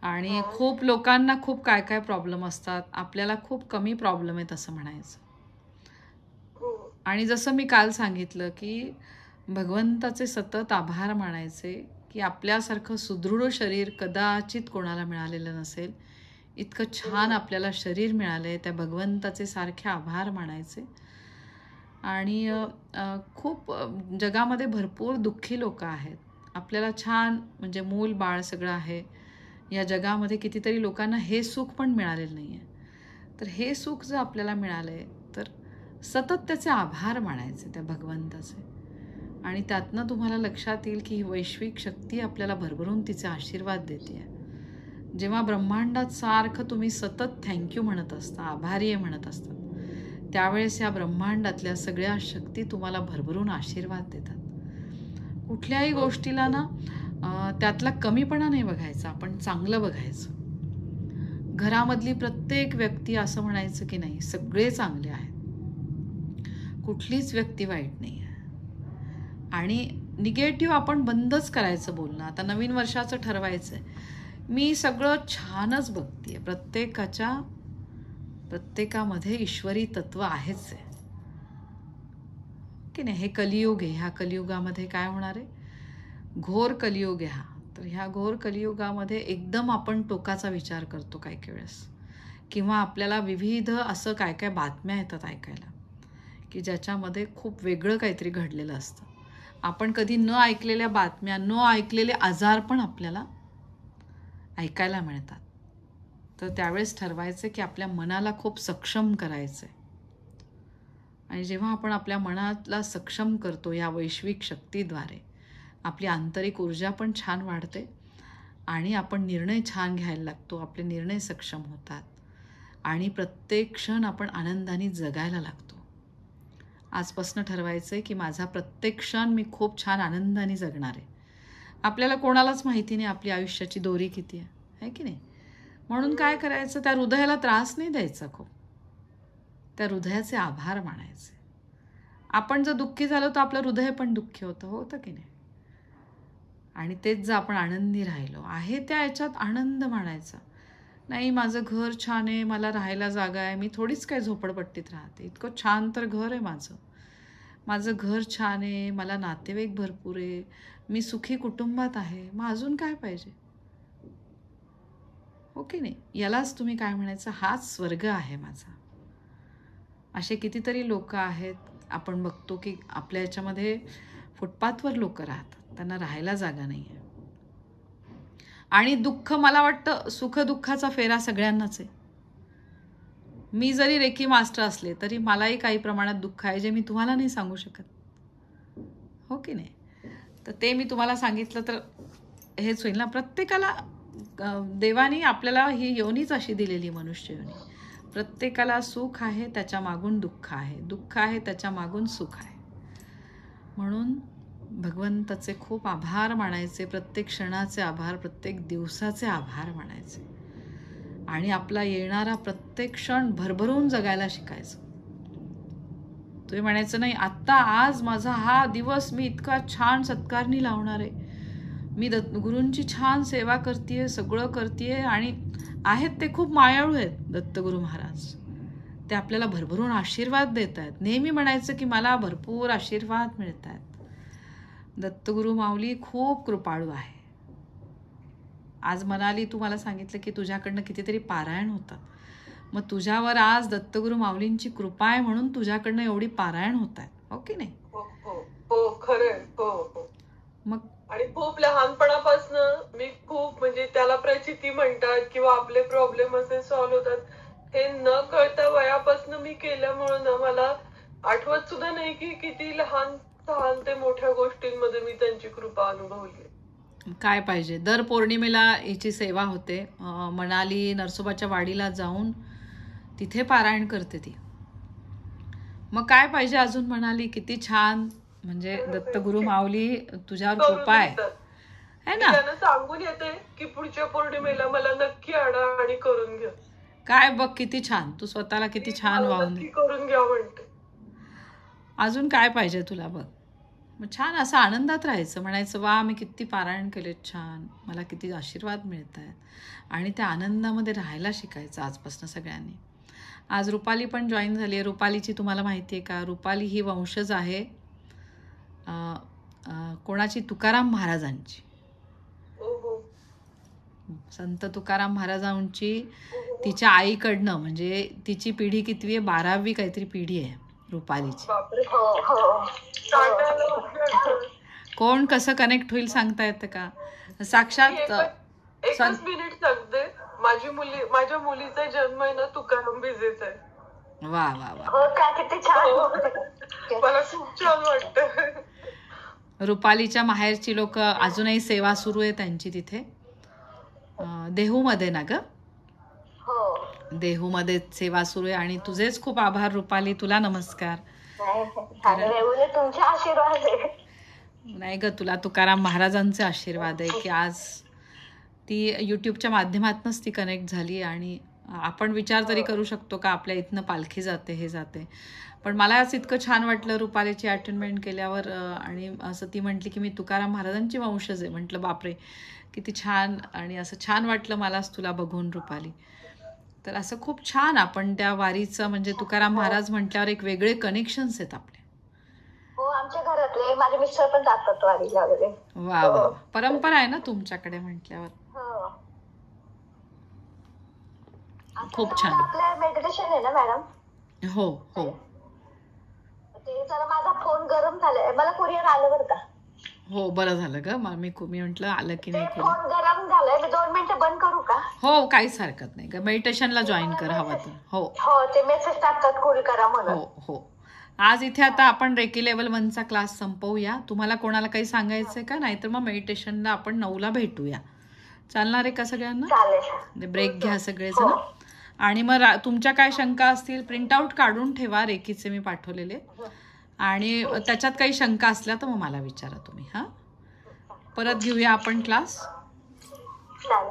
Speaker 1: आणि खूप लोकांना खूप काय काय प्रॉब्लेम असतात, आपल्याला खूप कमी प्रॉब्लेम आहेत असं म्हणायचं. आणि जसं मी काल सांगितलं की भगवंताचे सतत आभार मानायचे की आपल्यासारखं सुदृढ शरीर कदाचित कोणाला मिळालेलं नसेल. इतकं छान आपल्याला शरीर मिळालंय, त्या भगवंताचे सारखे आभार मानायचे. आणि खूप जगामध्ये भरपूर दुःखी लोक आहेत. आपल्याला छान म्हणजे मूल बाळ सगळं आहे. या जगामध्ये कितीतरी लोकांना हे सुख पण मिळालेलं नाही आहे. तर हे सुख जर आपल्याला मिळालं आहे तर सतत त्याचे आभार मानायचे त्या भगवंताचे. आणि त्यातनं तुम्हाला लक्षात येईल की ही वैश्विक शक्ती आपल्याला भरभरून तिचे आशीर्वाद देते आहे. जेव्हा ब्रह्मांडात सारखं तुम्ही सतत थँक्यू म्हणत असता, आभारी आहे म्हणत असतात, त्यावेळेस या ब्रह्मांडातल्या सगळ्या शक्ती तुम्हाला भरभरून आशीर्वाद देतात. कुठल्याही गोष्टीला ना त्यातला कमीपणा नाही बघायचा, आपण चांगलं बघायचं. घरामधली प्रत्येक व्यक्ती असं म्हणायचं की नाही सगळे चांगले आहेत, कुठलीच व्यक्ती वाईट नाही आहे. आणि निगेटिव्ह आपण बंदच करायचं बोलणं. आता नवीन वर्षाचं ठरवायचं आहे, मी सगळं छानच बघते. प्रत्येकामध्ये ईश्वरी तत्व आहेच आहे की नाही. हे कलियुग आहे, ह्या कलियुगामध्ये काय होणार आहे, घोर कलियुग आहे हा. तर ह्या घोर कलियुगामध्ये एकदम आपण टोकाचा विचार करतो काही काही वेळेस, किंवा आपल्याला विविध असं काय काय बातम्या येतात ऐकायला की ज्याच्यामध्ये खूप वेगळं काहीतरी घडलेलं असतं. आपण कधी न ऐकलेल्या बातम्या, न ऐकलेले आजार पण आपल्याला ऐकायला मिळतात. तर त्यावेळेस ठरवायचं की आपल्या मनाला खूप सक्षम करायचं आहे. आणि जेव्हा आपण आपल्या मनाला सक्षम करतो या वैश्विक शक्तीद्वारे, आपली आंतरिक ऊर्जा पण छान वाढते आणि आपण निर्णय छान घ्यायला लागतो. आपले निर्णय सक्षम होतात आणि प्रत्येक क्षण आपण आनंदाने जगायला लागतो. आजपासून ठरवायचं आहे की माझा प्रत्येक क्षण मी खूप छान आनंदाने जगणार आहे. आपल्याला कोणालाच माहिती नाही आपली आयुष्याची दोरी किती आहे की नाही. म्हणून काय करायचं, त्या हृदयाला त्रास नाही द्यायचा खूप, त्या हृदयाचे आभार मानायचे. आपण जर दुःखी झालो तर आपलं हृदय पण दुःखी होतं की नाही. आणि तेच जर आपण आनंदी राहिलो आहे त्या याच्यात आनंद मानायचा. नाही माझं घर छान आहे, मला राहायला जागा आहे, मी थोडीच काय झोपडपट्टीत राहते, इतकं छान तर घर आहे माझं घर छान आहे, मला नातेवाईक भरपूर आहे, मी सुखी कुटुंबात आहे, मग अजून काय पाहिजे हो की नाही. यालाच तुम्ही काय म्हणायचं, हाच स्वर्ग आहे माझा. असे कितीतरी लोक आहेत, आपण बघतो की आपल्या याच्यामध्ये फुटपाथवर लोक राहतात, त्यांना राहायला जागा नाही आहे. आणि दुःख, मला वाटतं सुख दुःखाचा फेरा सगळ्यांनाच आहे. मी जरी रेकी मास्टर असले तरी मलाही काही प्रमाणात दुःख आहे जे मी तुम्हाला नाही सांगू शकत हो की नाही. तर ते मी तुम्हाला सांगितलं तर हेच होईल ना. प्रत्येकाला देवाने आपल्याला ही योनीच अशी दिलेली मनुष्य योनी. प्रत्येकाला सुख आहे, त्याच्या मागून दुःख आहे, दुःख आहे त्याच्या मागून सुख आहे. म्हणून भगवंताचे खूप आभार मानायचे, प्रत्येक क्षणाचे आभार, प्रत्येक दिवसाचे आभार मानायचे. आणि आपला येणारा प्रत्येक क्षण भरभरून जगायला शिकायचं. तुम्ही म्हणायचं नाही आत्ता आज माझा हा दिवस मी इतका छान सत्कारणी लावणार आहे, मी गुरूंची छान सेवा करतेय, सगळं करतेय. आणि आहेत ते खूप मायाळू आहेत दत्तगुरू महाराज, ते आपल्याला भरभरून आशीर्वाद देत आहेत. नेहमी म्हणायचं की मला भरपूर आशीर्वाद मिळत आहेत. दत्तगुरू माऊली खूप कृपाळू आहे. आज मनाली तू मला सांगितलं की तुझ्याकडनं कितीतरी पारायण होतात, मग तुझ्यावर आज दत्तगुरू माऊलींची कृपा आहे म्हणून तुझ्याकडनं एवढी पारायण होत आहेत, हो की नाही?
Speaker 4: हो खरंय. हो. मग आणि खूप लहानपणापासून मी खूप म्हणजे त्याला प्रचिती म्हणतात किंवा आपले प्रॉब्लेम असे सॉल्व्ह होतात हे न कळता वयापासून मी केल्यामुळं ना मला आठवत सुद्धा नाही की किती लहान ते मोठ्या गोष्टींमध्ये मी त्यांची कृपा अनुभवली.
Speaker 1: काय पाहिजे. दर पौर्णिमेला हिची सेवा होते. मनाली नरसोबाच्या वाडीला जाऊन तिथे पारायण करते ती. मग काय पाहिजे अजून म्हणाली. किती छान. म्हणजे दत्तगुरू माऊली तुझ्यावर कृपा आहे ना.
Speaker 4: त्यांना सांगून येते की पुढच्या पौर्णिमेला मला नक्की आणा आणि करून घ्या.
Speaker 1: काय बघ किती छान. तू स्वतःला किती छान वाहून
Speaker 4: करून घ्या म्हणते.
Speaker 1: अजून काय पाहिजे तुला बघ. मग छान असं आनंदात राहायचं. म्हणायचं वा मी किती पारायण केले छान, मला किती आशीर्वाद मिळत आहेत. आणि त्या आनंदामध्ये राहायला शिकायचं आजपासून सगळ्यांनी. आज रुपाली पण जॉईन झाली आहे. रुपालीची तुम्हाला माहिती आहे का, रुपाली ही वंशज आहे कोणाची, तुकाराम महाराजांची. संत तुकाराम महाराजांची तिच्या आईकडनं. म्हणजे तिची पिढी कितवी आहे, 12वी काहीतरी पिढी आहे रुपालीची. कोण कसं कनेक्ट होईल सांगता येतं का. साक्षात
Speaker 4: एकच मिनिट सांगते. माझ्या मुलीचा जन्म आहे ना तुकाराम बीजेचा आहे.
Speaker 1: वा वा वा.
Speaker 4: मला खूप छान वाटतं.
Speaker 1: रुपालीच्या माहेरची लोक अजूनही सेवा सुरू आहे त्यांची तिथे देहूमध्ये ना ग. देहूमध्ये सेवा सुरू आहे. आणि तुझेच खूप आभार रुपाली. तुला नमस्कार.
Speaker 2: तुमचे आशीर्वाद
Speaker 1: नाही ग, तुला तुकाराम महाराजांचे आशीर्वाद आहे की आज ती यूट्यूबच्या माध्यमातूनच ती कनेक्ट झाली. आणि आपण विचार तरी करू शकतो का आपल्या इथनं पालखी जाते हे जाते. पण मला आज इतकं छान वाटलं रुपालीची अटेंडमेंट केल्यावर. आणि असं ती म्हटली की मी तुकाराम महाराजांची वंशज आहे. म्हटलं बापरे किती छान. आणि असं छान वाटलं मलाच तुला बघून रुपाली. तर असं खूप छान आपण त्या वारीचं म्हणजे तुकाराम महाराज म्हटल्यावर एक वेगळे कनेक्शन्स आहेत आपले.
Speaker 2: हो आमच्या घरातले माझे मिस्टर पण जातात वारीला वगैरे.
Speaker 1: वा वा. परंपरा आहे ना तुमच्याकडे म्हटल्यावर. खूप छान.
Speaker 2: आपलं मेडिटेशन आहे ना मॅडम.
Speaker 1: हो हो.
Speaker 2: ते जरा माझा फोन गरम झालाय. मला कुरिअर आलं बरं का.
Speaker 1: हो बरं झालं ग. मी म्हटलं आलं की नाही.
Speaker 2: फोन गरम झालाय. मी 2 मिनिटं बंद करू का.
Speaker 1: हो काहीच हरकत नाही ग. मेडिटेशनला जॉईन कर हवं तर. हो
Speaker 2: हो ते मेसेज टाकतात कॉल करा म्हणून.
Speaker 1: हो हो. आज इथे आता आपण रेकी लेवल 1चा क्लास संपवूया. तुम्हाला कोणाला काही सांगायचंय का, नाहीतर मग मेडिटेशनला आपण 9ला भेटूया. चालणार आहे का सगळ्यांना.
Speaker 2: चालेल.
Speaker 1: ब्रेक घ्या सगळेजण. आणि मग तुमच्या काय शंका असतील प्रिंटआउट काढून ठेवा रेकीचे मी पाठवलेले. आणि त्याच्यात काही शंका असल्या तर मग मला विचारा तुम्ही. हां परत घेऊया आपण क्लास.
Speaker 2: चालेल.